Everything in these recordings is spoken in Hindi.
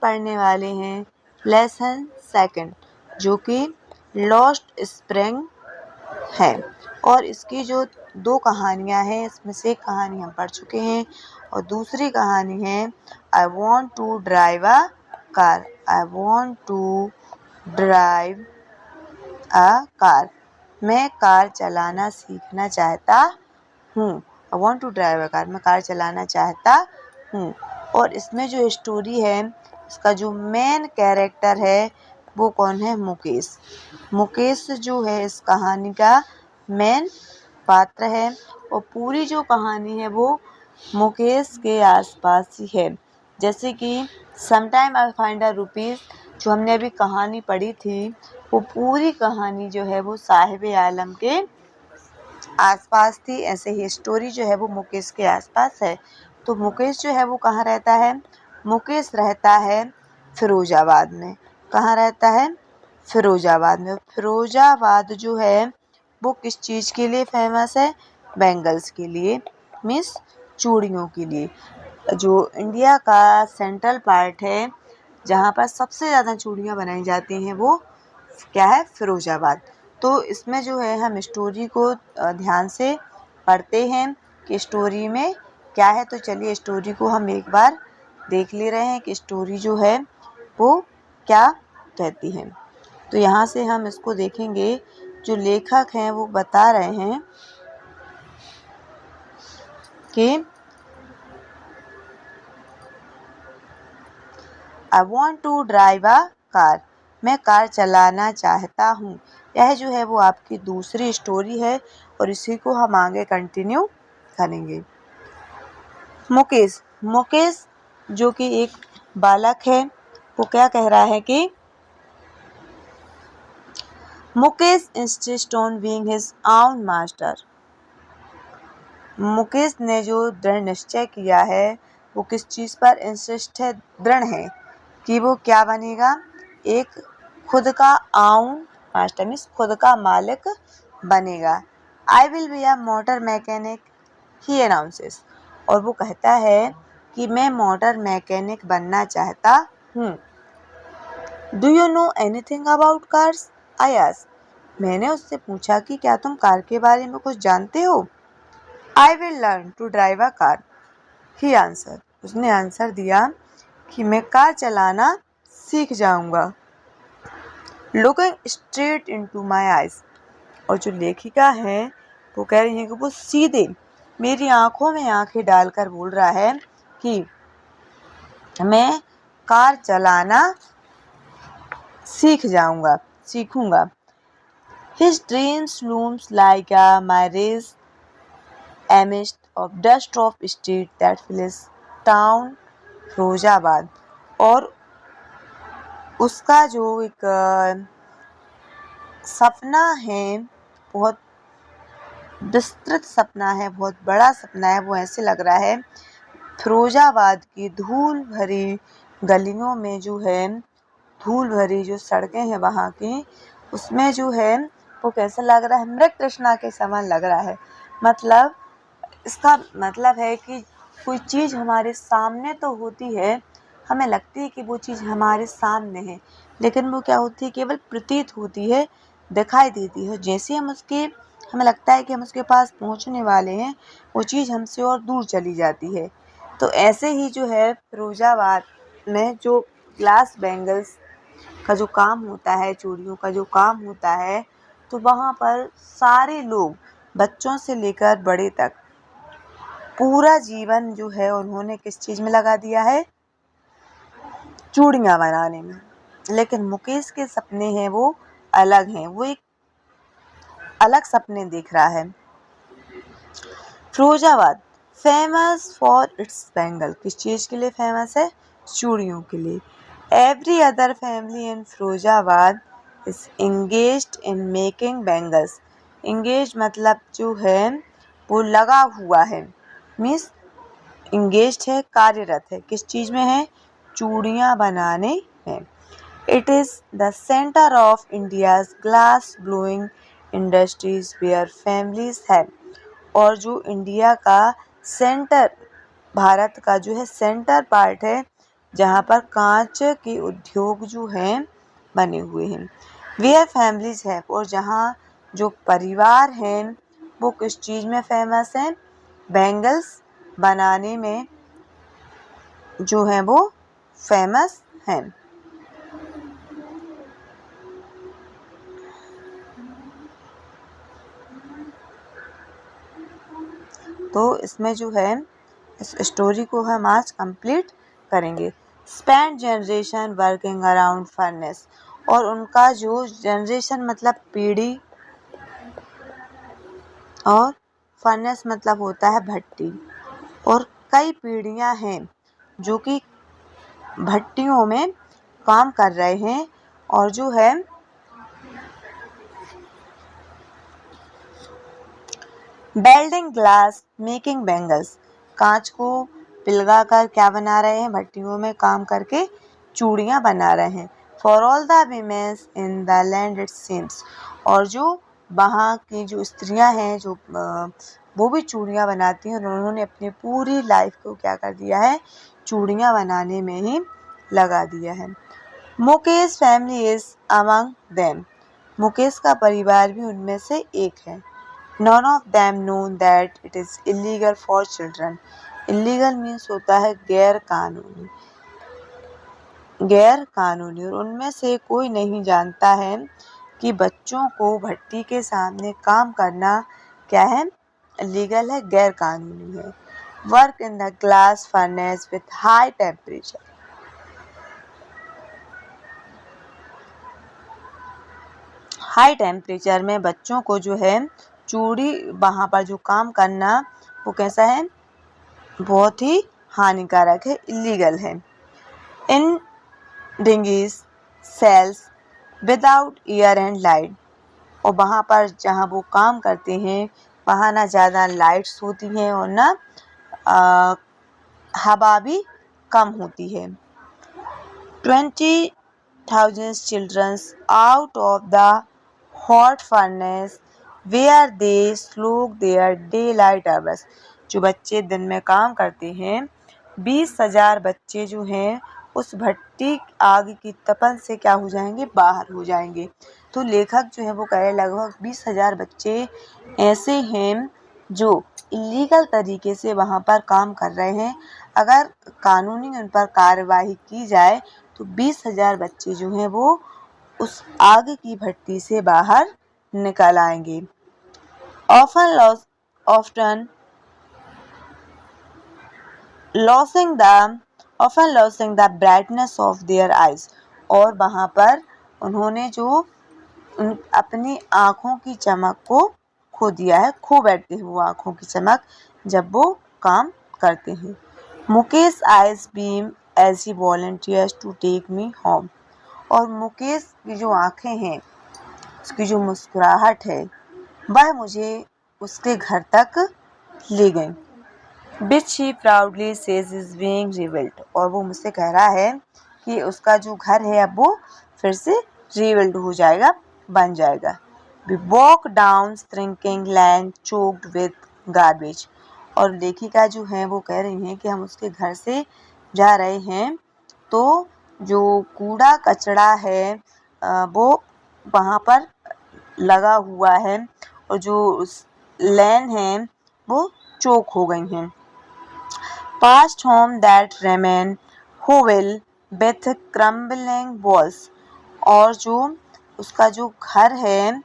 पढ़ने वाले हैं लेसन सेकंड, जो कि लॉस्ट स्प्रिंग है। और इसकी जो 2 कहानियाँ हैं, इसमें से एक कहानी हम पढ़ चुके हैं और दूसरी कहानी है I want to drive a car. I want to drive a car, मैं कार चलाना सीखना चाहता हूँ। I want to drive a car, मैं कार चलाना चाहता हूँ। और इसमें जो स्टोरी है, इसका जो मेन कैरेक्टर है वो कौन है? मुकेश। मुकेश जो है इस कहानी का मेन पात्र है और पूरी जो कहानी है वो मुकेश के आसपास ही है। जैसे कि sometime I find a rupees, जो हमने अभी कहानी पढ़ी थी, वो पूरी कहानी जो है वो साहिब आलम के आसपास थी। ऐसे ही स्टोरी जो है वो मुकेश के आसपास है। तो मुकेश जो है वो कहाँ रहता है? मुकेश रहता है फिरोजाबाद में। कहाँ रहता है? फिरोजाबाद में। फिरोजाबाद जो है वो किस चीज़ के लिए फेमस है? बैंगल्स के लिए, मीन्स चूड़ियों के लिए। जो इंडिया का सेंट्रल पार्ट है, जहाँ पर सबसे ज़्यादा चूड़ियाँ बनाई जाती हैं, वो क्या है? फिरोजाबाद। तो इसमें जो है हम स्टोरी को ध्यान से पढ़ते हैं कि स्टोरी में क्या है। तो चलिए स्टोरी को हम एक बार देख ले रहे हैं कि स्टोरी जो है वो क्या कहती है। तो यहाँ से हम इसको देखेंगे। जो लेखक हैं वो बता रहे हैं कि I want to drive a car, मैं कार चलाना चाहता हूँ। यह जो है वो आपकी दूसरी स्टोरी है और इसी को हम आगे कंटिन्यू करेंगे। मुकेश जो कि एक बालक है, वो क्या कह रहा है कि Mukesh insist on being his own master. Mukesh ने जो दृढ़ निश्चय किया है वो किस चीज़ पर इंसिस्ट है? दृढ़ है कि वो क्या बनेगा? एक खुद का आउन मास्टर, मीन्स खुद का मालिक बनेगा। I will be a motor mechanic, he announces. और वो कहता है कि मैं मोटर मैकेनिक बनना चाहता हूँ। Do you know anything about cars? I asked. मैंने उससे पूछा कि क्या तुम कार के बारे में कुछ जानते हो? I will learn to drive a car, he answer. उसने आंसर दिया कि मैं कार चलाना सीख जाऊंगा। Looking straight into my eyes. और जो लेखिका है वो कह रही है कि वो सीधे मेरी आंखों में आंखें डालकर बोल रहा है कि मैं कार चलाना सीखूंगा। His dreams looms like a mirage amidst of dust of street that fills town Firozabad. और उसका जो एक सपना है, बहुत विस्तृत सपना है, बहुत बड़ा सपना है। वो ऐसे लग रहा है फिरोजाबाद की धूल भरी गलियों में जो है, धूल भरी जो सड़कें हैं वहाँ की, उसमें जो है वो कैसा लग रहा है? मृग तृष्णा के समान लग रहा है। मतलब इसका मतलब है कि कोई चीज़ हमारे सामने तो होती है, हमें लगती है कि वो चीज़ हमारे सामने है, लेकिन वो क्या होती है? केवल प्रतीत होती है, दिखाई देती है। जैसे हमें लगता है कि हम उसके पास पहुंचने वाले हैं, वो चीज़ हमसे और दूर चली जाती है। तो ऐसे ही जो है फिरोजाबाद में जो ग्लास बैंगल्स का जो काम होता है, चूड़ियों का जो काम होता है, तो वहाँ पर सारे लोग, बच्चों से लेकर बड़े तक, पूरा जीवन जो है उन्होंने किस चीज़ में लगा दिया है? चूड़ियाँ बनाने में। लेकिन मुकेश के सपने हैं वो अलग हैं, वो एक अलग सपने देख रहा है। Firozabad famous for its bangle, किस चीज़ के लिए फेमस है? चूड़ियों के लिए। Every other family in Firozabad is engaged in making bangles. Engage मतलब जो है वो लगा हुआ है, मीन्स इंगेज्ड है, कार्यरत है। किस चीज़ में है? चूड़ियाँ बनाने में। It is the centre of India's glass blowing industries where families है। और जो इंडिया का सेंटर, भारत का जो है सेंटर पार्ट है, जहाँ पर कांच के उद्योग जो हैं बने हुए हैं। वेयर फैमिलीज है, और जहाँ जो परिवार हैं वो किस चीज़ में फेमस हैं? बैंगल्स बनाने में जो है वो फेमस हैं। तो इसमें जो है इस स्टोरी को हम आज कंप्लीट करेंगे। Spend generation working around furnace, और उनका जो जनरेशन मतलब पीढ़ी, और फर्नेस मतलब होता है भट्टी, और कई पीढ़ियां हैं जो कि भट्टियों में काम कर रहे हैं, और जो है बेल्डिंग ग्लास मेकिंग बैंगल्स, कांच को पिलगा कर क्या बना रहे हैं? भट्टियों में काम करके चूड़ियां बना रहे हैं। For all the women's in the land it seems, और जो वहाँ की जो स्त्रियां हैं जो वो भी चूड़ियां बनाती हैं, और उन्होंने अपनी पूरी लाइफ को क्या कर दिया है? चूड़ियां बनाने में ही लगा दिया है। Mukesh family is among them, Mukesh का परिवार भी उनमें से एक है। None of them know that it is illegal for children. Illegal means होता है गैर कानूनी, गैर कानूनी, और उनमें से कोई नहीं जानता है कि बच्चों को भट्टी के सामने काम करना क्या है? लीगल है, गैर कानूनी है। Work in the glass furnace with high temperature, high temperature में बच्चों को जो है चूड़ी वहाँ पर जो काम करना वो कैसा है? बहुत ही हानिकारक है, इलीगल है। In dingy cells without air and light, और वहाँ पर जहाँ वो काम करते हैं वहाँ ना ज़्यादा लाइट्स होती हैं और ना हवा भी कम होती है। 20,000 children out of the hot furnace where they slog their daylight hours, जो बच्चे दिन में काम करते हैं 20,000 बच्चे जो हैं उस भट्टी आग की तपन से क्या हो जाएंगे? बाहर हो जाएंगे। तो लेखक जो है वो कह रहे लगभग 20,000 बच्चे ऐसे हैं जो इलीगल तरीके से वहाँ पर काम कर रहे हैं। अगर कानूनी उन पर कार्रवाई की जाए तो 20,000 बच्चे जो हैं वो उस आग की भट्टी से बाहर निकल आएंगे। often losing the brightness of their eyes, और वहाँ पर उन्होंने जो अपनी आँखों की चमक को खो दिया है, खो बैठते हैं वो आँखों की चमक जब वो काम करते हैं। Mukesh eyes beam as he volunteers to take me home, और मुकेश की जो आँखें हैं, उसकी जो मुस्कुराहट है वह मुझे उसके घर तक ले गई। Which he proudly says is being rebuilt, और वो मुझसे कह रहा है कि उसका जो घर है अब वो फिर से रिबिल्ड हो जाएगा, बन जाएगा। We walk down shrinking lane choked with garbage, और लेखिका जो है वो कह रही हैं कि हम उसके घर से जा रहे हैं तो जो कूड़ा कचरा है वो वहाँ पर लगा हुआ है, और जो लेन है वो चोक हो गई हैं। Past home that remain hovel with crumbling walls, और जो उसका जो घर है,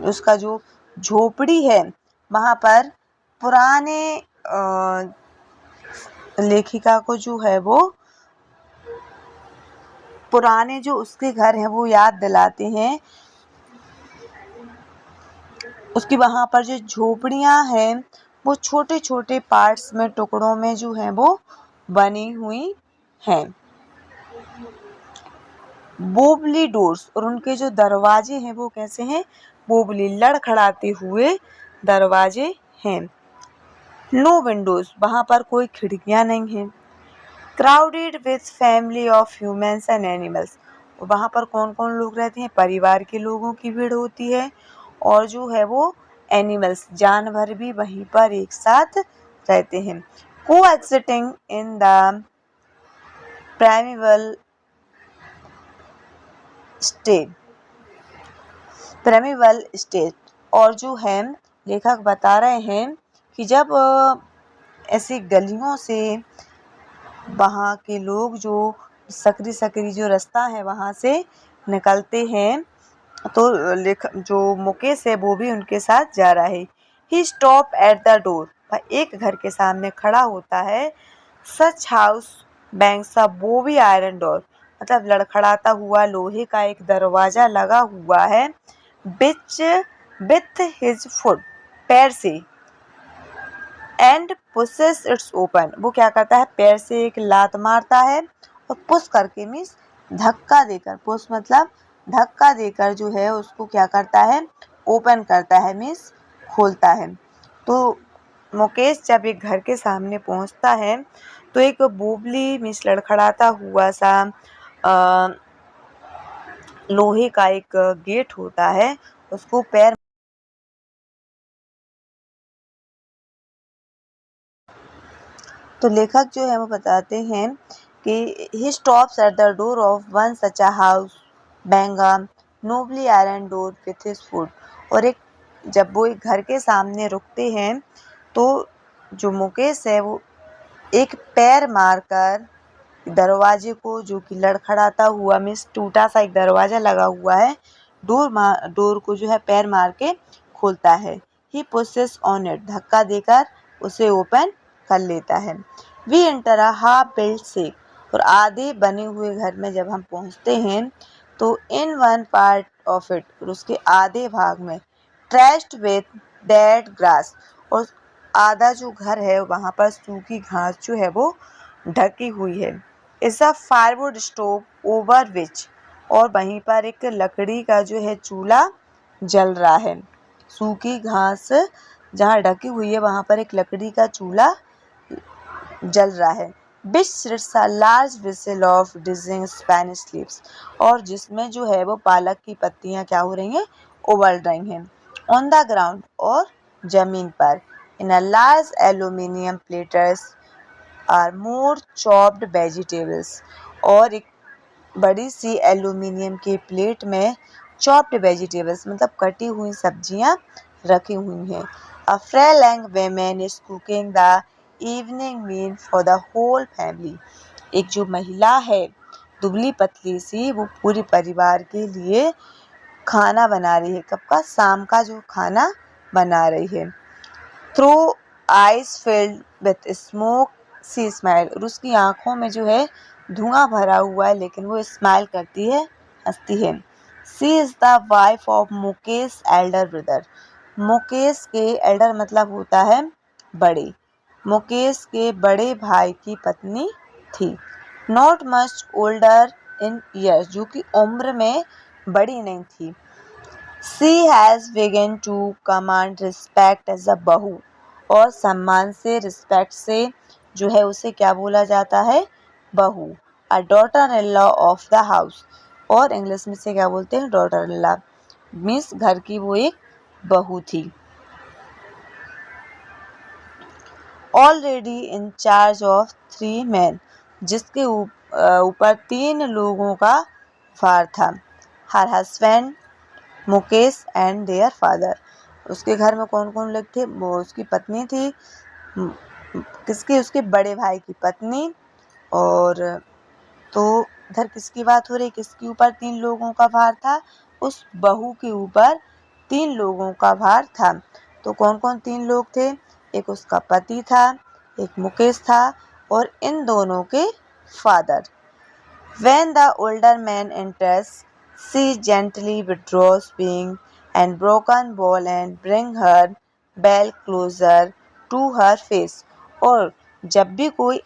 उसका जो झोपड़ी है वहाँ पर पुराने लेखिका को जो है वो पुराने जो उसके घर हैं वो याद दिलाते हैं। उसकी वहाँ पर जो झोपड़ियाँ हैं वो छोटे छोटे पार्ट्स में, टुकड़ों में जो है वो बनी हुई हैं। बोबली डोर्स, और उनके जो दरवाजे हैं वो कैसे हैं? बोबली, लड़खड़ाते हुए दरवाजे हैं। नो विंडोज, वहाँ पर कोई खिड़कियाँ नहीं हैं। Crowded with family of humans and animals, वहाँ पर कौन कौन लोग रहते हैं? परिवार के लोगों की भीड़ होती है, और जो है वो एनिमल्स, जानवर भी वहीं पर एक साथ रहते हैं। coexisting in the primeval state primeval state। और जो है लेखक बता रहे हैं कि जब ऐसी गलियों से वहाँ के लोग जो सकरी सकरी जो रास्ता है वहाँ से निकलते हैं तो जो मुकेश है वो भी उनके साथ जा रहा है। ही स्टॉप एट द डोर, एक घर के सामने खड़ा होता है। सच हाउस बैंक्स अ बोवी आयरन डोर, मतलब लड़खड़ाता हुआ लोहे का एक दरवाजा लगा हुआ है। बिच विथ हिज फुट, पैर से। एंड पुशेस इट्स ओपन, वो क्या करता है पैर से एक लात मारता है और पुश करके मीन्स धक्का देकर, पुश मतलब धक्का देकर जो है उसको क्या करता है ओपन करता है मीन्स खोलता है। तो मुकेश जब एक घर के सामने पहुंचता है तो एक बोबली मीन्स लड़खड़ाता हुआ सा लोहे का एक गेट होता है, उसको पैर तो लेखक जो है वो बताते हैं कि he stops at the door of one such a house, bang a nobly iron door with his foot। और एक जब वो एक घर के सामने रुकते हैं तो जो मुकेश है वो एक पैर मारकर दरवाजे को, जो कि लड़खड़ाता हुआ मीन्स टूटा सा एक दरवाजा लगा हुआ है, डोर को जो है पैर मार के खोलता है। ही पुशेस ऑन इट, धक्का देकर उसे ओपन कर लेता है। We enter a half built shack, और आधे बने हुए घर में जब हम पहुंचते हैं तो in one part of it, और उसके आधे भाग में ट्रैश्ड विथ डेड ग्रास, और आधा जो घर है वहाँ पर सूखी घास जो है वो ढकी हुई है। Is a firewood stove over which, और वहीं पर एक लकड़ी का जो है चूल्हा जल रहा है। सूखी घास जहाँ ढकी हुई है वहाँ पर एक लकड़ी का चूल्हा जल रहा है। Which sits a large vessel of dizzying spinach leaves, और जिसमें जो है वो पालक की पत्तियां क्या हो रही हैं उबल रही हैं। ऑन द ग्राउंड, और जमीन पर। In a large aluminium platters are more chopped vegetables, और एक बड़ी सी एल्यूमिनियम की प्लेट में चॉप्ड वेजिटेबल्स मतलब कटी हुई सब्जियां रखी हुई हैं। A frail young woman is cooking the evening meal for the whole family, एक जो महिला है दुबली पतली सी, वो पूरे परिवार के लिए खाना बना रही है। कब का, शाम का जो खाना बना रही है। Through eyes filled with smoke she smile, और उसकी आंखों में जो है धुआं भरा हुआ है लेकिन वो स्माइल करती है, हंसती है। She is the wife of Mukesh elder brother, Mukesh के एल्डर मतलब होता है बड़े, मुकेश के बड़े भाई की पत्नी थी। Not much older in years, जो कि उम्र में बड़ी नहीं थी। She has begun to command respect as a bahu, और सम्मान से, रिस्पेक्ट से जो है उसे क्या बोला जाता है बहू। A daughter in law of the house, और इंग्लिश में से क्या बोलते हैं डॉटर इन लॉ, मीन्स घर की वो एक बहू थी। Already in charge of 3 men, जिसके ऊपर 3 लोगों का भार था। Her husband Mukesh and their father, उसके घर में कौन कौन लोग थे, वो उसकी पत्नी थी, किसकी, उसके बड़े भाई की पत्नी। और तो इधर किसकी बात हो रही, किसके ऊपर 3 लोगों का भार था, उस बहू के ऊपर 3 लोगों का भार था। तो कौन कौन 3 लोग थे, एक उसका पति था, एक मुकेश था, और इन दोनों के father. When the older man enters, she gently withdraws being and broken bowl and bring her bell closer to her face। और जब भी कोई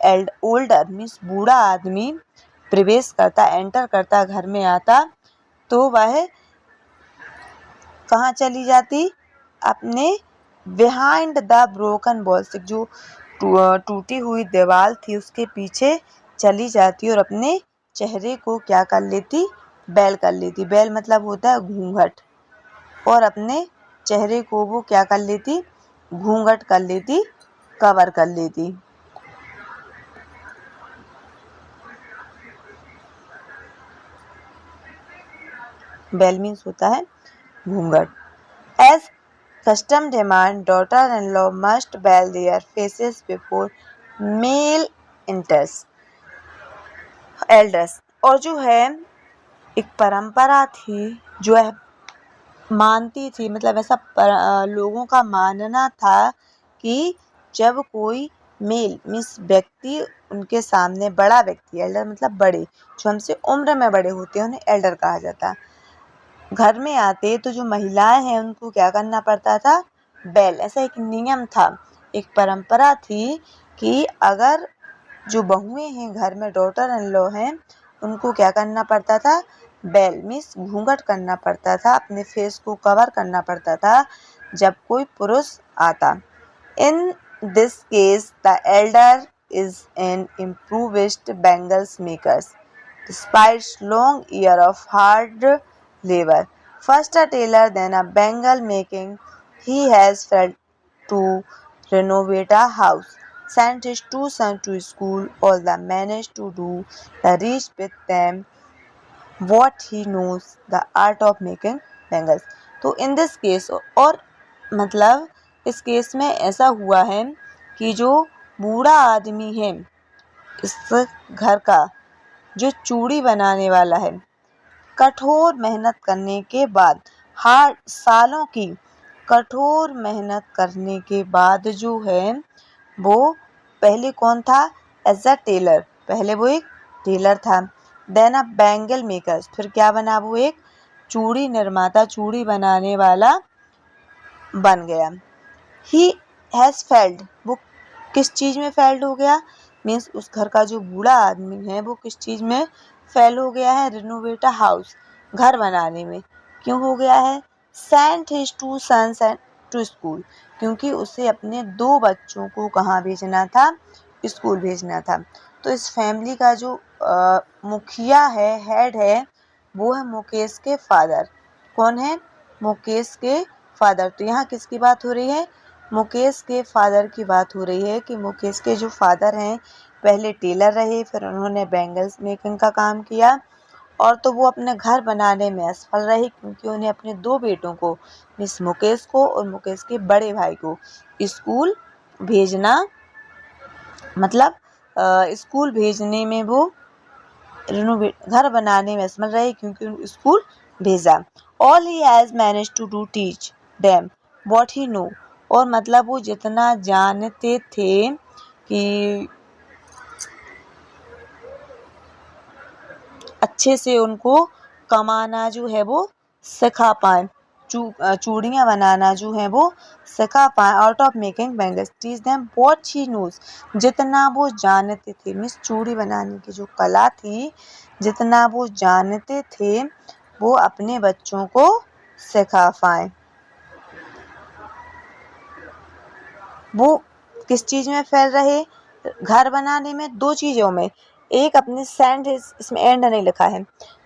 ओल्डर मीन्स बूढ़ा आदमी प्रवेश करता, एंटर करता, घर में आता, तो वह कहाँ चली जाती, अपने बिहाइंड द ब्रोकन वॉल से, जो टूटी हुई दीवार थी उसके पीछे चली जाती और अपने चेहरे को क्या कर लेती, बैल कर लेती। बैल मतलब होता है घूंघट, और अपने चेहरे को वो क्या कर लेती, घूंघट कर लेती, कवर कर लेती। बेल मीन्स होता है घूंघट। As custom demand, daughter-in-law must veil their faces before male enters. elders और जो है एक परंपरा थी जो है मानती थी, मतलब ऐसा लोगों का मानना था कि जब कोई मेल मीन्स व्यक्ति उनके सामने, बड़ा व्यक्ति, एल्डर मतलब बड़े, जो हमसे उम्र में बड़े होते हैं उन्हें एल्डर कहा जाता, घर में आते तो जो महिलाएं हैं उनको क्या करना पड़ता था, बेल। ऐसा एक नियम था, एक परंपरा थी कि अगर जो बहुएं हैं घर में, डॉटर इन लॉ हैं, उनको क्या करना पड़ता था, बेल मीन्स घूंघट करना पड़ता था, अपने फेस को कवर करना पड़ता था जब कोई पुरुष आता। In this case the elder is an impoverished bangles makers despite long year of hard labor. First a tailor, then a bangle making, he has felt to renovate a house, sent his two sons to school, all the managed to do the reach with them what he knows the art of making bangles. तो in this case, और मतलब इस केस में ऐसा हुआ है कि जो बूढ़ा आदमी है इस घर का, जो चूड़ी बनाने वाला है, कठोर मेहनत करने के बाद, हार्ड सालों की कठोर मेहनत करने के बाद जो है वो, पहले कौन था, एज अ टेलर, पहले वो एक टेलर था, देन अ बैंगल मेकर, फिर क्या बना, वो एक चूड़ी निर्माता, चूड़ी बनाने वाला बन गया। ही हैज़ फेल्ड, वो किस चीज़ में फेल्ड हो गया, मीन्स उस घर का जो बूढ़ा आदमी है वो किस चीज़ में फेल हो गया है, रिनोवेट अ हाउस, घर बनाने में। क्यों हो गया है, sent his two sons to school, क्योंकि उसे अपने 2 बच्चों को कहाँ भेजना था, स्कूल भेजना था। तो इस फैमिली का जो मुखिया है, हेड है, वो है मुकेश के फादर। कौन है, मुकेश के फादर। तो यहाँ किसकी बात हो रही है, मुकेश के फादर की बात हो रही है कि मुकेश के जो फादर हैं पहले टेलर रहे, फिर उन्होंने बैंगल्स मेकिंग का काम किया, और तो वो अपने घर बनाने में असफल रहे क्योंकि उन्हें अपने 2 बेटों को, मिस मुकेश को और मुकेश के बड़े भाई को स्कूल भेजना, मतलब स्कूल भेजने में वो घर बनाने में असफल रहे क्योंकि स्कूल भेजा। All he has manage to do teach them what he know, और मतलब वो जितना जानते थे कि अच्छे से उनको कमाना जो है वो सिखा पाए, चूड़ियाँ बनाना जो है वो सिखा पाए, out of making bangles, teach them what she knows, जितना वो जानते थे, मीन्स चूड़ी बनाने की जो कला थी, जितना वो जानते थे वो अपने बच्चों को सिखा पाए। वो किस चीज़ में फैल रहे, घर बनाने में, 2 चीज़ों में, एक अपने सेंट, इसमें एंड नहीं लिखा है,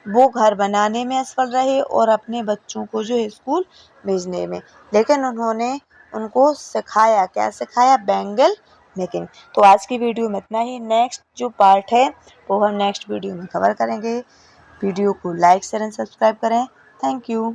वो घर बनाने में असफल रहे और अपने बच्चों को जो है स्कूल भेजने में, लेकिन उन्होंने उनको सिखाया, क्या सिखाया, बैंगल मेकिंग। तो आज की वीडियो में इतना ही, नेक्स्ट जो पार्ट है वो हम नेक्स्ट वीडियो में कवर करेंगे। वीडियो को लाइक शेयर एंड सब्सक्राइब करें। Thank you.